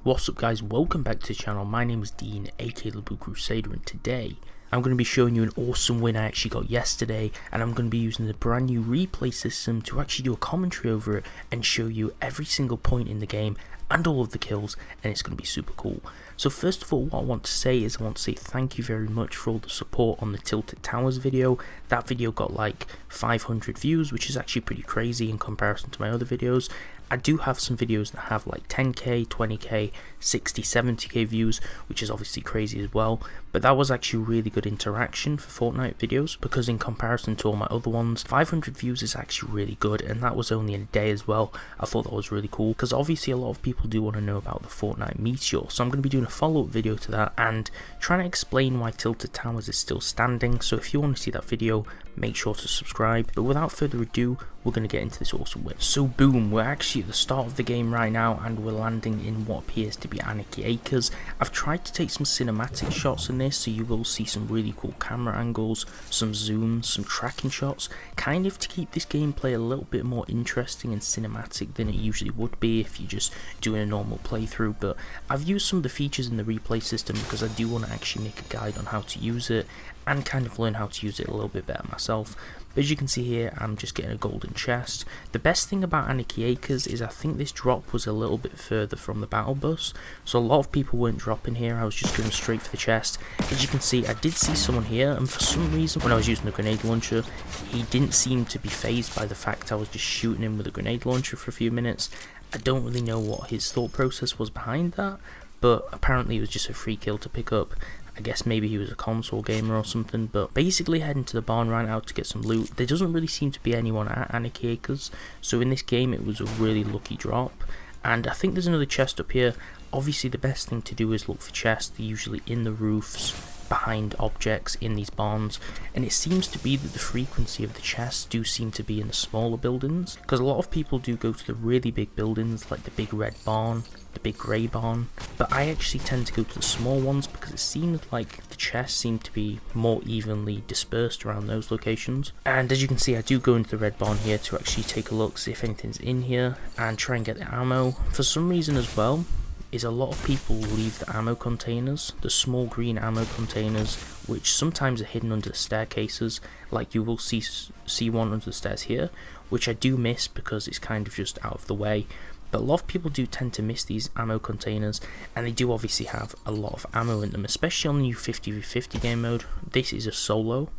What's up guys, welcome back to the channel. My name is Dean, aka the Blue Crusader, and today I'm going to be showing you an awesome win I actually got yesterday, and I'm going to be using the brand new replay system to actually do a commentary over it and show you every single point in the game and all of the kills, and it's going to be super cool. So first of all, what I want to say is thank you very much for all the support on the Tilted Towers video. That video got like 500 views, which is actually pretty crazy in comparison to my other videos. I do have some videos that have like 10k, 20k, 60, 70k views, which is obviously crazy as well, but that was actually really good interaction for Fortnite videos, because in comparison to all my other ones, 500 views is actually really good, and that was only in a day as well. I thought that was really cool, because obviously a lot of people do want to know about the Fortnite Meteor, so I'm going to be doing a follow-up video to that and trying to explain why Tilted Towers is still standing. So if you want to see that video, make sure to subscribe. But without further ado, we're going to get into this awesome win. So boom, we're actually at the start of the game right now, and we're landing in what appears to be Anarchy Acres. I've tried to take some cinematic shots in this, so you will see some really cool camera angles, some zooms, some tracking shots, kind of to keep this gameplay a little bit more interesting and cinematic than it usually would be if you're just doing a normal playthrough. But I've used some of the features in the replay system because I do want to actually make a guide on how to use it and kind of learn how to use it a little bit better myself. But as you can see here, I'm just getting a golden chest. The best thing about Anarchy Acres is I think this drop was a little bit further from the battle bus, so a lot of people weren't dropping here. I was just going straight for the chest. As you can see, I did see someone here, and for some reason when I was using the grenade launcher, he didn't seem to be phased by the fact I was just shooting him with a grenade launcher for a few minutes. I don't really know what his thought process was behind that, but apparently it was just a free kill to pick up. I guess maybe he was a console gamer or something, but basically heading to the barn right now to get some loot. There doesn't really seem to be anyone at Anarchy Acres, so in this game it was a really lucky drop. And I think there's another chest up here. Obviously the best thing to do is look for chests. They're usually in the roofs, behind objects in these barns, and it seems to be that the frequency of the chests do seem to be in the smaller buildings, because a lot of people do go to the really big buildings like the big red barn, the big grey barn, but I actually tend to go to the small ones because it seems like the chests seem to be more evenly dispersed around those locations. And as you can see, I do go into the red barn here to actually take a look, see if anything's in here, and try and get the ammo. For some reason as well, is a lot of people leave the ammo containers, the small green ammo containers, which sometimes are hidden under the staircases, like you will see one under the stairs here, which I do miss because it's kind of just out of the way. But a lot of people do tend to miss these ammo containers, and they do obviously have a lot of ammo in them, especially on the new 50v50 game mode. This is a solo,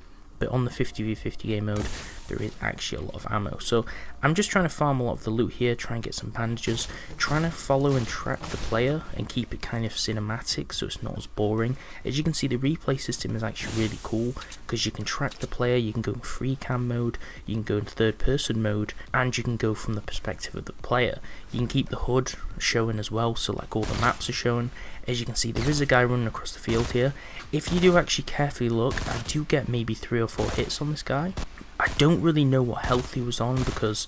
but on the 50v50 game mode there is actually a lot of ammo. So I'm just trying to farm a lot of the loot here, try and get some bandages, trying to follow and track the player and keep it kind of cinematic so it's not as boring. As you can see, the replay system is actually really cool because you can track the player, you can go in free cam mode, you can go in third person mode, and you can go from the perspective of the player. You can keep the HUD showing as well, so like all the maps are showing. As you can see, there is a guy running across the field here. If you do actually carefully look, I do get maybe 3 or 4 hits on this guy. I don't really know what health he was on because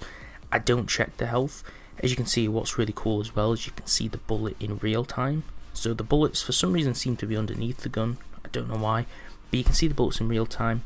I don't check the health. As you can see, what's really cool as well is you can see the bullet in real time. So the bullets for some reason seem to be underneath the gun. I don't know why, but you can see the bullets in real time.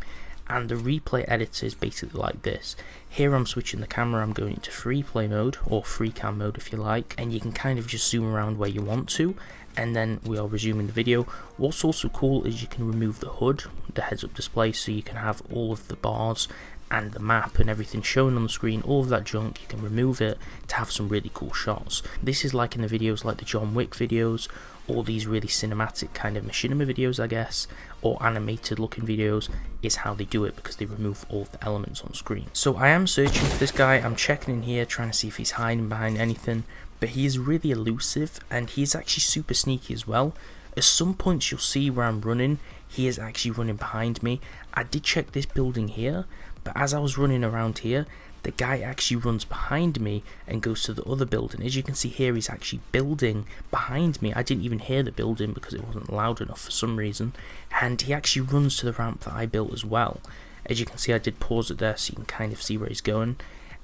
And the replay editor is basically like this. Here I'm switching the camera, I'm going into free play mode, or free cam mode if you like, and you can kind of just zoom around where you want to, and then we are resuming the video. What's also cool is you can remove the HUD, the heads up display, so you can have all of the bars and the map and everything shown on the screen, all of that junk. You can remove it to have some really cool shots. This is like in the videos like the John Wick videos, all these really cinematic kind of machinima videos, I guess, or animated looking videos, is how they do it, because they remove all the elements on screen. So I am searching for this guy, I'm checking in here, trying to see if he's hiding behind anything, but he is really elusive, and he is actually super sneaky as well. At some points you'll see where I'm running, he is actually running behind me. I did check this building here, but as I was running around here, the guy actually runs behind me and goes to the other building. As you can see here, he's actually building behind me. I didn't even hear the building because it wasn't loud enough for some reason. And he actually runs to the ramp that I built as well. As you can see, I did pause it there so you can kind of see where he's going.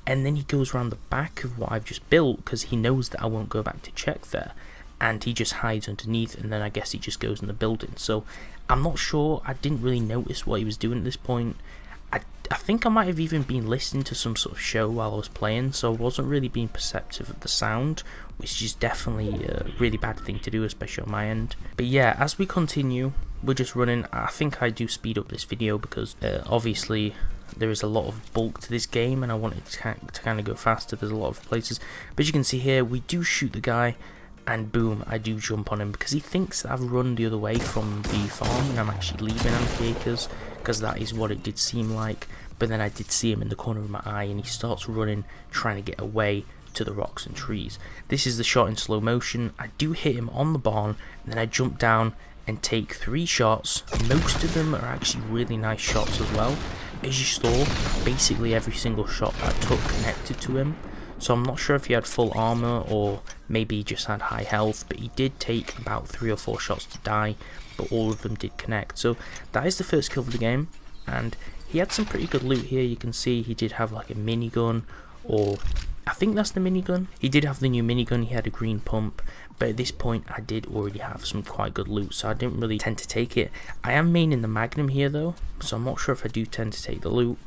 And then he goes around the back of what I've just built because he knows that I won't go back to check there. And he just hides underneath, and then I guess he just goes in the building. So I'm not sure, I didn't really notice what he was doing at this point. I think I might have even been listening to some sort of show while I was playing, so I wasn't really being perceptive of the sound, which is definitely a really bad thing to do, especially on my end. But yeah, as we continue, we're just running. I think I do speed up this video because obviously there is a lot of bulk to this game and I want it to kind of go faster. There's a lot of places, but you can see here we do shoot the guy, and boom, I do jump on him because he thinks that I've run the other way from the farm and I'm actually leaving Anarchy Acres, because that is what it did seem like. But then I did see him in the corner of my eye and he starts running, trying to get away to the rocks and trees. This is the shot in slow motion. I do hit him on the barn, and then I jump down and take 3 shots. Most of them are actually really nice shots as well. As you saw, basically every single shot I took connected to him. So I'm not sure if he had full armor or maybe he just had high health, but he did take about 3 or 4 shots to die, but all of them did connect. So that is the first kill of the game, and he had some pretty good loot here. You can see he did have like a minigun, or I think that's the minigun. He did have the new minigun, he had a green pump, but at this point I did already have some quite good loot, so I didn't really tend to take it. I am maining the Magnum here though, so I'm not sure if I do tend to take the loot.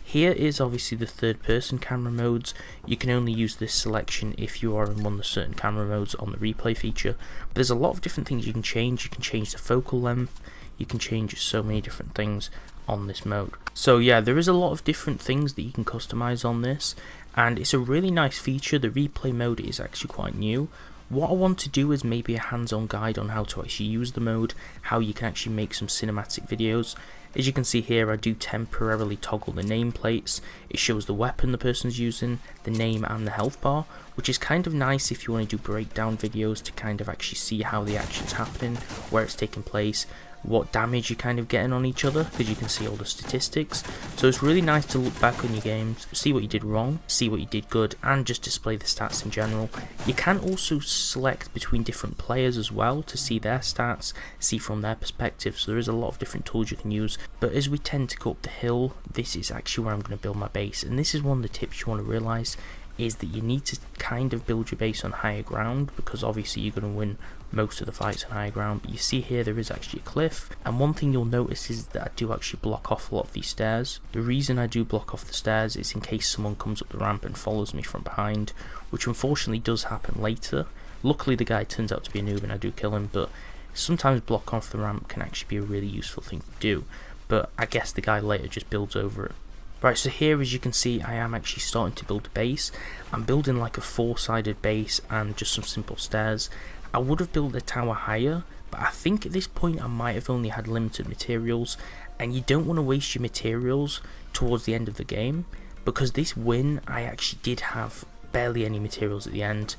Here is obviously the third person camera modes. You can only use this selection if you are in one of the certain camera modes on the replay feature. But there's a lot of different things you can change. You can change the focal length, you can change so many different things on this mode. So yeah, there is a lot of different things that you can customize on this, and it's a really nice feature. The replay mode is actually quite new. What I want to do is maybe a hands-on guide on how to actually use the mode, how you can actually make some cinematic videos. As you can see here, I do temporarily toggle the nameplates. It shows the weapon the person's using, the name and the health bar, which is kind of nice if you want to do breakdown videos to kind of actually see how the action's happening, where it's taking place, what damage you're kind of getting on each other, because you can see all the statistics. So it's really nice to look back on your games, see what you did wrong, see what you did good, and just display the stats in general. You can also select between different players as well to see their stats, see from their perspective, so there is a lot of different tools you can use. But as we tend to go up the hill, this is actually where I'm going to build my base, and this is one of the tips you want to realise, is that you need to kind of build your base on higher ground, because obviously you're going to win most of the fights on higher ground. But you see here there is actually a cliff, and one thing you'll notice is that I do actually block off a lot of these stairs. The reason I do block off the stairs is in case someone comes up the ramp and follows me from behind, which unfortunately does happen later. Luckily the guy turns out to be a noob and I do kill him, but sometimes block off the ramp can actually be a really useful thing to do, but I guess the guy later just builds over it. Right, so here as you can see I am actually starting to build a base. I'm building like a 4-sided base and just some simple stairs. I would have built the tower higher, but I think at this point I might have only had limited materials, and you don't want to waste your materials towards the end of the game, because this win I actually did have barely any materials at the end.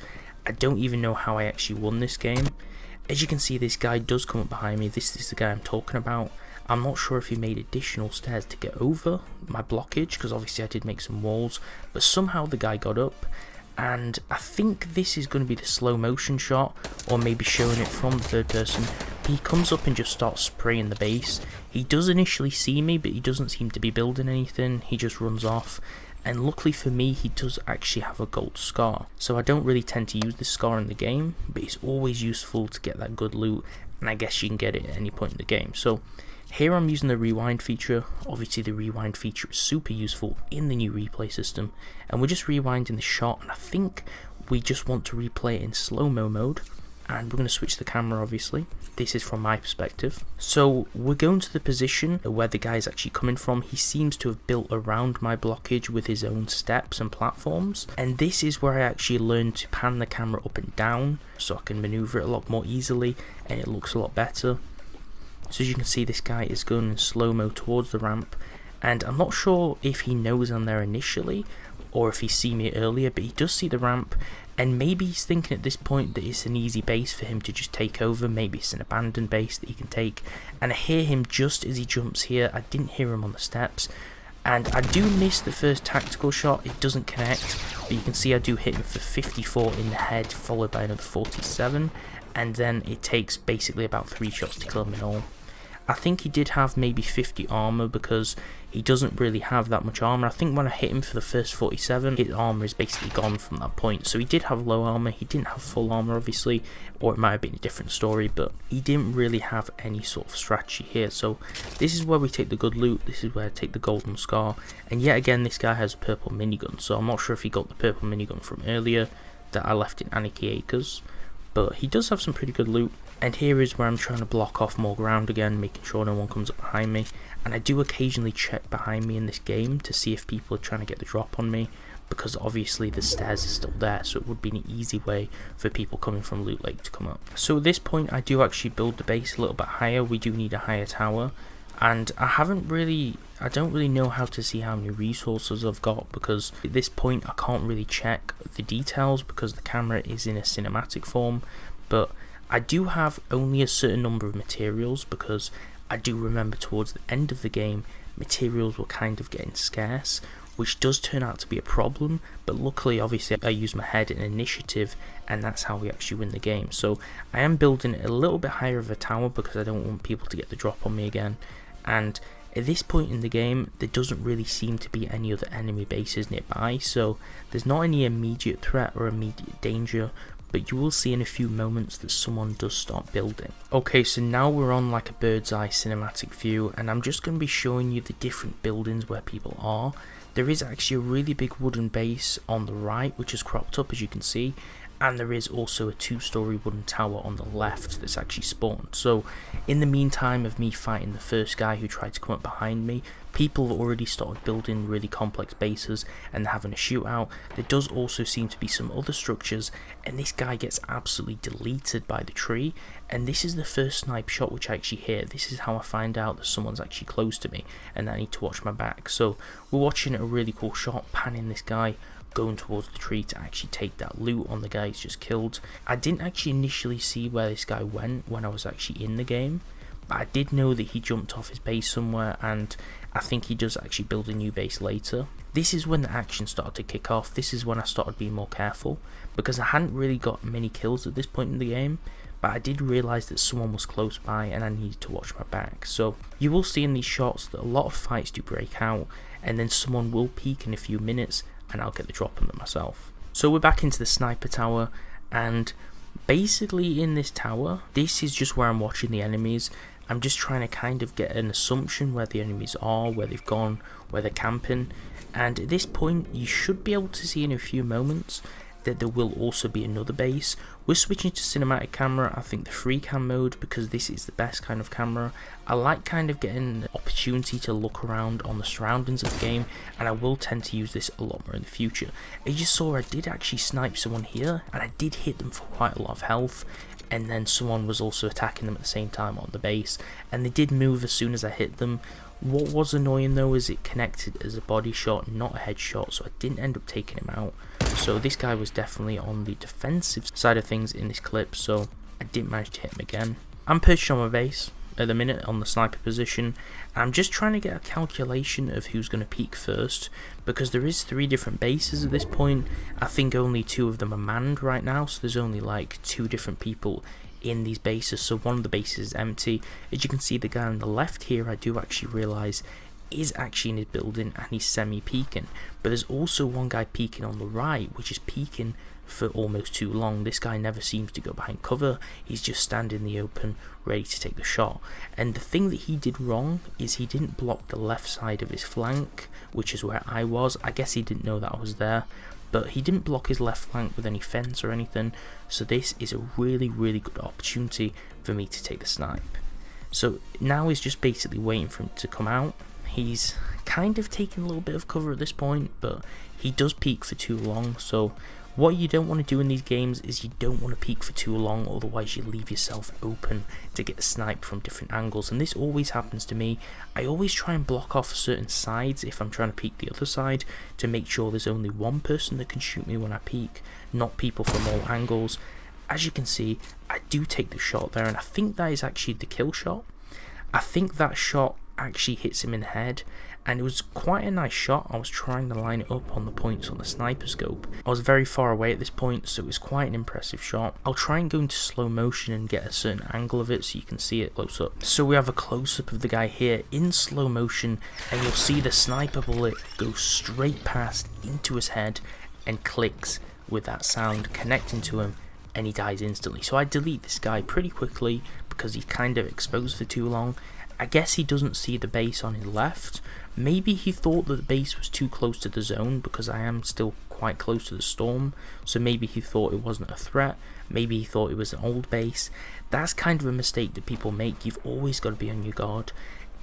I don't even know how I actually won this game. As you can see, this guy does come up behind me. This is the guy I'm talking about. I'm not sure if he made additional stairs to get over my blockage, because obviously I did make some walls, but somehow the guy got up, and I think this is going to be the slow motion shot, or maybe showing it from the third person. He comes up and just starts spraying the base. He does initially see me, but he doesn't seem to be building anything. He just runs off, and luckily for me he does actually have a gold scar, so I don't really tend to use this scar in the game, but it's always useful to get that good loot, and I guess you can get it at any point in the game. So here I'm using the rewind feature. Obviously the rewind feature is super useful in the new replay system, and we're just rewinding the shot, and I think we just want to replay it in slow-mo mode, and we're going to switch the camera obviously. This is from my perspective. So we're going to the position where the guy is actually coming from. He seems to have built around my blockage with his own steps and platforms, and this is where I actually learned to pan the camera up and down so I can maneuver it a lot more easily and it looks a lot better. So as you can see, this guy is going in slow-mo towards the ramp, and I'm not sure if he knows I'm there initially or if he's seen me earlier, but he does see the ramp, and maybe he's thinking at this point that it's an easy base for him to just take over. Maybe it's an abandoned base that he can take, and I hear him just as he jumps here. I didn't hear him on the steps, and I do miss the first tactical shot. It doesn't connect, but you can see I do hit him for 54 in the head, followed by another 47, and then it takes basically about 3 shots to kill him in all. I think he did have maybe 50 armor because he doesn't really have that much armor. I think when I hit him for the first 47, his armor is basically gone from that point. So he did have low armor, he didn't have full armor obviously, or it might have been a different story, but he didn't really have any sort of strategy here. So this is where we take the good loot, this is where I take the golden scar, and yet again this guy has a purple minigun, so I'm not sure if he got the purple minigun from earlier that I left in Anarchy Acres, but he does have some pretty good loot. And here is where I'm trying to block off more ground again, making sure no one comes up behind me. And I do occasionally check behind me in this game to see if people are trying to get the drop on me, because obviously the stairs are still there, so it would be an easy way for people coming from Loot Lake to come up. So at this point I do actually build the base a little bit higher. We do need a higher tower, and I don't really know how to see how many resources I've got, because at this point I can't really check the details because the camera is in a cinematic form. But I do have only a certain number of materials, because I do remember towards the end of the game materials were kind of getting scarce, which does turn out to be a problem, but luckily obviously I use my head and initiative, and that's how we actually win the game. So I am building a little bit higher of a tower because I don't want people to get the drop on me again. And at this point in the game there doesn't really seem to be any other enemy bases nearby, so there's not any immediate threat or immediate danger, but you will see in a few moments that someone does start building. Okay, so now we're on like a bird's eye cinematic view, and I'm just going to be showing you the different buildings where people are. There is actually a really big wooden base on the right which is cropped up, as you can see, and there is also a 2-story wooden tower on the left that's actually spawned. So in the meantime of me fighting the first guy who tried to come up behind me, people have already started building really complex bases and they're having a shootout. There does also seem to be some other structures, and this guy gets absolutely deleted by the tree, and this is the first snipe shot which I actually hear. This is how I find out that someone's actually close to me and I need to watch my back. So we're watching a really cool shot, panning this guy going towards the tree to actually take that loot on the guy he's just killed. I didn't actually initially see where this guy went when I was actually in the game, but I did know that he jumped off his base somewhere, and I think he does actually build a new base later. This is when the action started to kick off. This is when I started being more careful, because I hadn't really got many kills at this point in the game, but I did realise that someone was close by and I needed to watch my back. So you will see in these shots that a lot of fights do break out, and then someone will peek in a few minutes and I'll get the drop on them myself. So we're back into the sniper tower, and basically in this tower, this is just where I'm watching the enemies. I'm just trying to kind of get an assumption where the enemies are, where they've gone, where they're camping, and at this point you should be able to see in a few moments that there will also be another base. We're switching to cinematic camera, I think the free cam mode, because this is the best kind of camera. I like kind of getting the opportunity to look around on the surroundings of the game, and I will tend to use this a lot more in the future. As you saw, I did actually snipe someone here, and I did hit them for quite a lot of health, and then someone was also attacking them at the same time on the base, and they did move as soon as I hit them. What was annoying though is it connected as a body shot, not a headshot, so I didn't end up taking him out. So this guy was definitely on the defensive side of things in this clip, so I didn't manage to hit him again. I'm perched on my base at the minute on the sniper position. I'm just trying to get a calculation of who's going to peek first, because there is 3 different bases at this point. I think only 2 of them are manned right now, so there's only like 2 different people in these bases, so one of the bases is empty. As you can see, the guy on the left here, I do actually realise is actually in his building and he's semi-peeking, but there's also one guy peeking on the right which is peeking for almost too long. This guy never seems to go behind cover, he's just standing in the open ready to take the shot. And the thing that he did wrong is he didn't block the left side of his flank, which is where I was. I guess he didn't know that I was there, but he didn't block his left flank with any fence or anything, so this is a really good opportunity for me to take the snipe. So now he's just basically waiting for him to come out. He's kind of taking a little bit of cover at this point, but he does peek for too long. So what you don't want to do in these games is you don't want to peek for too long, otherwise you leave yourself open to get sniped from different angles, and this always happens to me. I always try and block off certain sides if I'm trying to peek the other side, to make sure there's only one person that can shoot me when I peek, not people from all angles. As you can see, I do take the shot there, and I think that is actually the kill shot. I think that shot actually hits him in the head, and it was quite a nice shot. I was trying to line it up on the points on the sniper scope. I was very far away at this point, so it was quite an impressive shot. I'll try and go into slow motion and get a certain angle of it so you can see it close up. So we have a close up of the guy here in slow motion, and you'll see the sniper bullet go straight past into his head and clicks with that sound connecting to him, and he dies instantly. So I delete this guy pretty quickly because he's kind of exposed for too long. I guess he doesn't see the base on his left. Maybe he thought that the base was too close to the zone because I am still quite close to the storm, so maybe he thought it wasn't a threat. Maybe he thought it was an old base. That's kind of a mistake that people make. You've always got to be on your guard.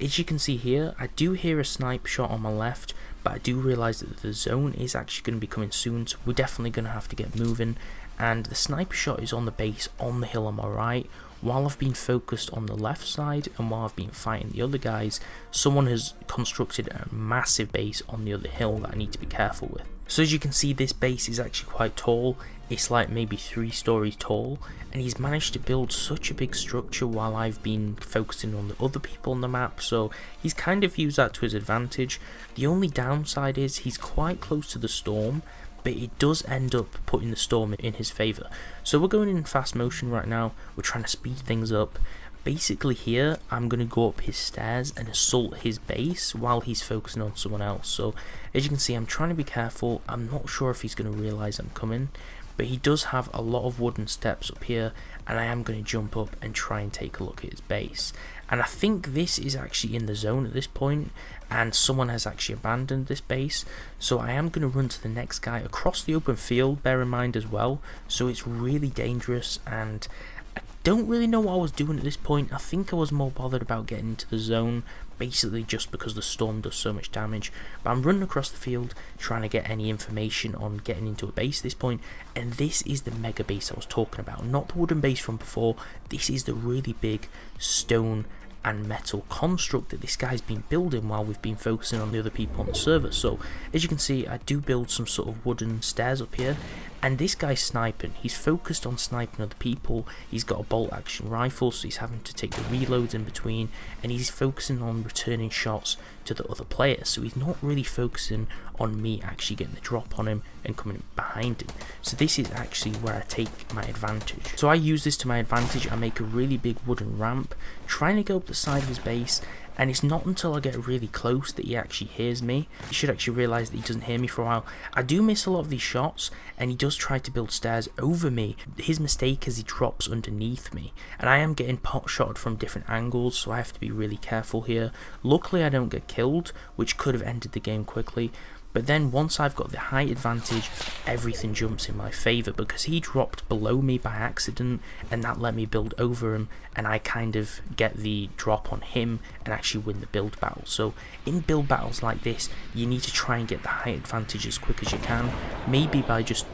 As you can see here, I do hear a snipe shot on my left, but I do realise that the zone is actually going to be coming soon, so we're definitely going to have to get moving. And the sniper shot is on the base on the hill on my right. While I've been focused on the left side and while I've been fighting the other guys, someone has constructed a massive base on the other hill that I need to be careful with. So as you can see, this base is actually quite tall. It's like maybe 3 stories tall, and he's managed to build such a big structure while I've been focusing on the other people on the map, so he's kind of used that to his advantage. The only downside is he's quite close to the storm, but it does end up putting the storm in his favour. So we're going in fast motion right now. We're trying to speed things up. Basically here, I'm going to go up his stairs and assault his base while he's focusing on someone else. So as you can see, I'm trying to be careful. I'm not sure if he's going to realise I'm coming, but he does have a lot of wooden steps up here, and I am going to jump up and try and take a look at his base. And I think this is actually in the zone at this point, and someone has actually abandoned this base, so I am going to run to the next guy across the open field, bear in mind as well. So it's really dangerous, and I don't really know what I was doing at this point. I think I was more bothered about getting into the zone, basically just because the storm does so much damage. But I'm running across the field trying to get any information on getting into a base at this point, and this is the mega base I was talking about, not the wooden base from before. This is the really big stone and metal construct that this guy's been building while we've been focusing on the other people on the server. So as you can see, I do build some sort of wooden stairs up here, and this guy's sniping. He's focused on sniping other people. He's got a bolt action rifle, so he's having to take the reloads in between, and he's focusing on returning shots to the other players. So he's not really focusing on me actually getting the drop on him and coming behind him. So this is actually where I take my advantage. So I use this to my advantage. I make a really big wooden ramp, trying to go up the side of his base, and it's not until I get really close that he actually hears me. He should actually realise that he doesn't hear me for a while. I do miss a lot of these shots, and he does try to build stairs over me. His mistake is he drops underneath me, and I am getting pot shotted from different angles, so I have to be really careful here. Luckily I don't get killed, which could have ended the game quickly. But then once I've got the height advantage, everything jumps in my favour, because he dropped below me by accident, and that let me build over him, and I kind of get the drop on him and actually win the build battle. So in build battles like this, you need to try and get the height advantage as quick as you can, maybe by just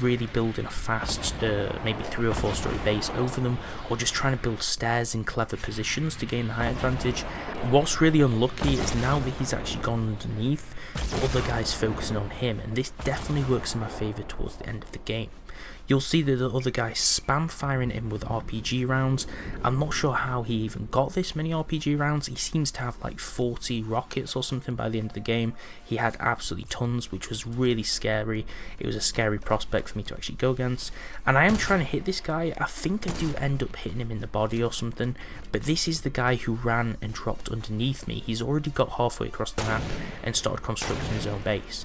really building a fast maybe 3 or 4 story base over them, or just trying to build stairs in clever positions to gain the height advantage. What's really unlucky is now that he's actually gone underneath, the other guy's focusing on him, and this definitely works in my favour towards the end of the game. You'll see that the other guy spam firing him with RPG rounds. I'm not sure how he even got this many RPG rounds. He seems to have like 40 rockets or something by the end of the game. He had absolutely tons, which was really scary. It was a scary prospect for me to actually go against. And I am trying to hit this guy. I think I do end up hitting him in the body or something. But this is the guy who ran and dropped underneath me. He's already got halfway across the map and started constructing his own base.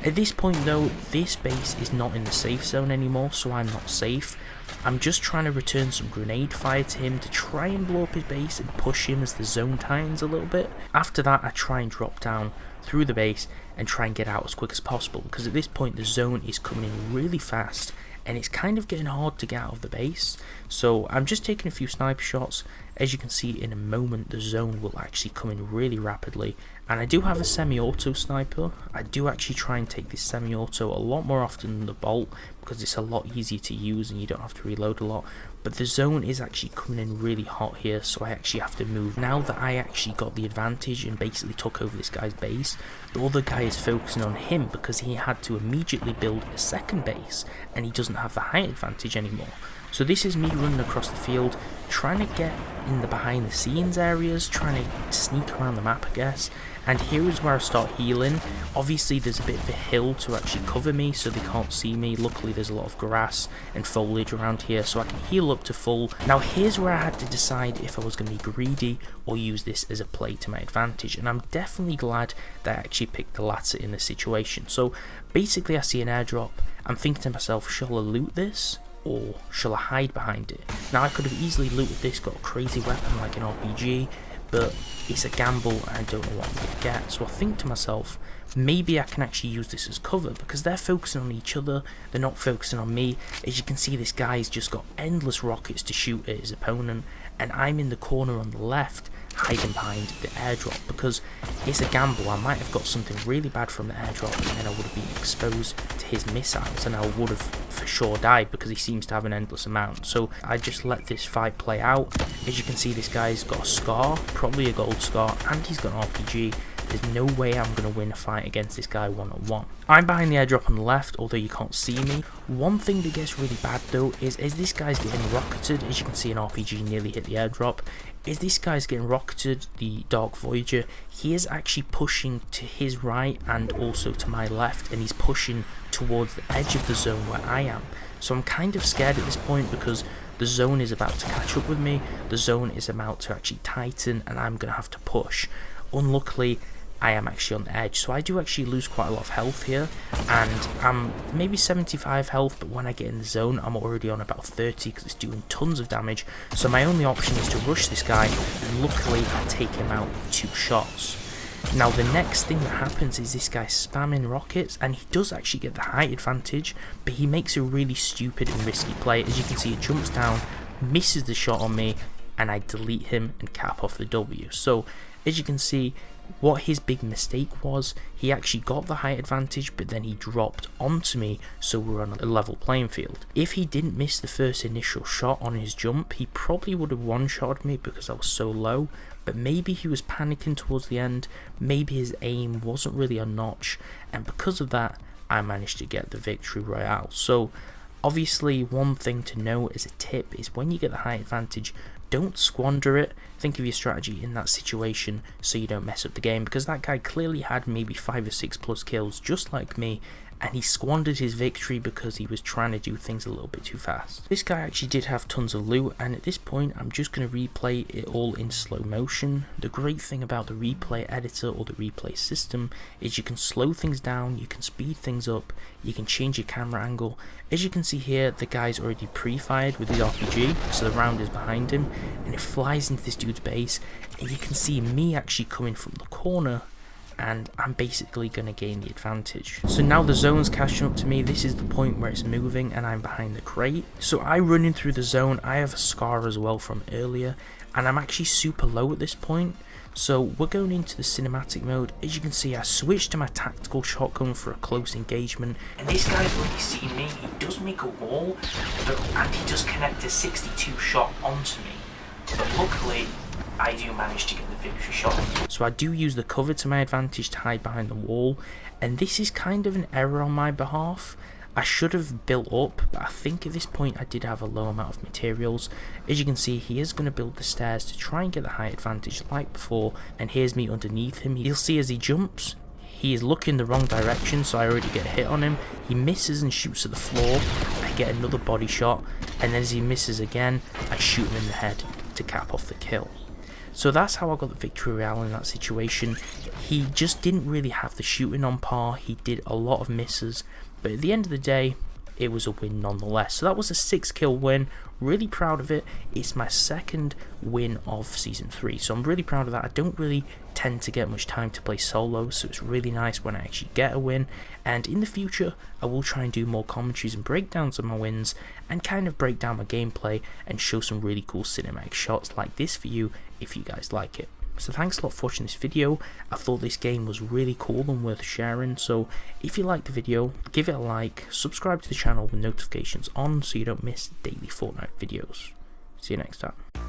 At this point though, this base is not in the safe zone anymore, so I'm not safe. I'm just trying to return some grenade fire to him to try and blow up his base and push him as the zone tightens a little bit. After that, I try and drop down through the base and try and get out as quick as possible, because at this point the zone is coming in really fast and it's kind of getting hard to get out of the base. So I'm just taking a few sniper shots. As you can see, in a moment the zone will actually come in really rapidly, and I do have a semi-auto sniper. I do actually try and take this semi-auto a lot more often than the bolt, because it's a lot easier to use and you don't have to reload a lot. But the zone is actually coming in really hot here, so I actually have to move. Now that I actually got the advantage and basically took over this guy's base, the other guy is focusing on him because he had to immediately build a second base and he doesn't have the height advantage anymore. So this is me running across the field, trying to get in the behind the scenes areas, trying to sneak around the map, I guess. And here is where I start healing. Obviously there's a bit of a hill to actually cover me so they can't see me. Luckily there's a lot of grass and foliage around here so I can heal up to full. Now here's where I had to decide if I was going to be greedy or use this as a play to my advantage. And I'm definitely glad that I actually picked the latter in this situation. So basically I see an airdrop. I'm thinking to myself, shall I loot this? Or shall I hide behind it? Now I could have easily looted this, got a crazy weapon like an RPG, but it's a gamble and I don't know what I'm going to get. So I think to myself, maybe I can actually use this as cover because they're focusing on each other, they're not focusing on me. As you can see, this guy's just got endless rockets to shoot at his opponent, and I'm in the corner on the left hiding behind the airdrop because it's a gamble. I might have got something really bad from the airdrop and then I would have been exposed to his missiles and I would have for sure died because he seems to have an endless amount. So I just let this fight play out. As you can see, this guy's got a scar, probably a gold scar, and he's got an RPG. There's no way I'm going to win a fight against this guy one-on-one. I'm behind the airdrop on the left, although you can't see me. One thing that gets really bad though is this guy's getting rocketed. As you can see, an RPG nearly hit the airdrop. As this guy's getting rocketed, the Dark Voyager, he is actually pushing to his right and also to my left, and he's pushing towards the edge of the zone where I am. So I'm kind of scared at this point because the zone is about to catch up with me. The zone is about to actually tighten and I'm going to have to push. Unluckily, I am actually on the edge, so I do actually lose quite a lot of health here, and I'm maybe 75 health, but when I get in the zone I'm already on about 30 because it's doing tons of damage. So my only option is to rush this guy, and luckily I take him out with 2 shots. Now the next thing that happens is this guy spamming rockets, and he does actually get the height advantage, but he makes a really stupid and risky play. As you can see, he jumps down, misses the shot on me, and I delete him and cap off the W. So as you can see, what his big mistake was, he actually got the height advantage, but then he dropped onto me, so we're on a level playing field. If he didn't miss the first initial shot on his jump, he probably would have one-shotted me because I was so low, but maybe he was panicking towards the end, maybe his aim wasn't really on notch, and because of that, I managed to get the victory royale. So obviously one thing to know as a tip is when you get the height advantage, don't squander it. Think of your strategy in that situation so you don't mess up the game, because that guy clearly had maybe 5 or 6 plus kills just like me, and he squandered his victory because he was trying to do things a little bit too fast. This guy actually did have tons of loot, and at this point I'm just going to replay it all in slow motion. The great thing about the replay editor or the replay system is you can slow things down, you can speed things up, you can change your camera angle. As you can see here, the guy's already pre-fired with his RPG, so the round is behind him, and it flies into this dude's base, and you can see me actually coming from the corner, and I'm basically going to gain the advantage. So now the zone's catching up to me. This is the point where it's moving and I'm behind the crate. So I run in through the zone. I have a scar as well from earlier, and I'm actually super low at this point. So we're going into the cinematic mode. As you can see, I switched to my tactical shotgun for a close engagement, and this guy's already seen me. He does make a wall, and he does connect a 62 shot onto me, but luckily I do manage to get the victory shot. So I do use the cover to my advantage to hide behind the wall, and this is kind of an error on my behalf. I should have built up, but I think at this point I did have a low amount of materials. As you can see, he is going to build the stairs to try and get the height advantage like before, and here's me underneath him. You'll see as he jumps, he is looking the wrong direction, so I already get a hit on him. He misses and shoots at the floor. I get another body shot, and then as he misses again, I shoot him in the head to cap off the kill. So that's how I got the victory royale in that situation. He just didn't really have the shooting on par, he did a lot of misses, but at the end of the day, it was a win nonetheless. So that was a 6-kill win, really proud of it. It's my second win of Season 3, so I'm really proud of that. I don't really tend to get much time to play solo, so it's really nice when I actually get a win, and in the future I will try and do more commentaries and breakdowns of my wins, and kind of break down my gameplay and show some really cool cinematic shots like this for you if you guys like it. So thanks a lot for watching this video. I thought this game was really cool and worth sharing, so if you liked the video, give it a like, subscribe to the channel with notifications on so you don't miss daily Fortnite videos. See you next time.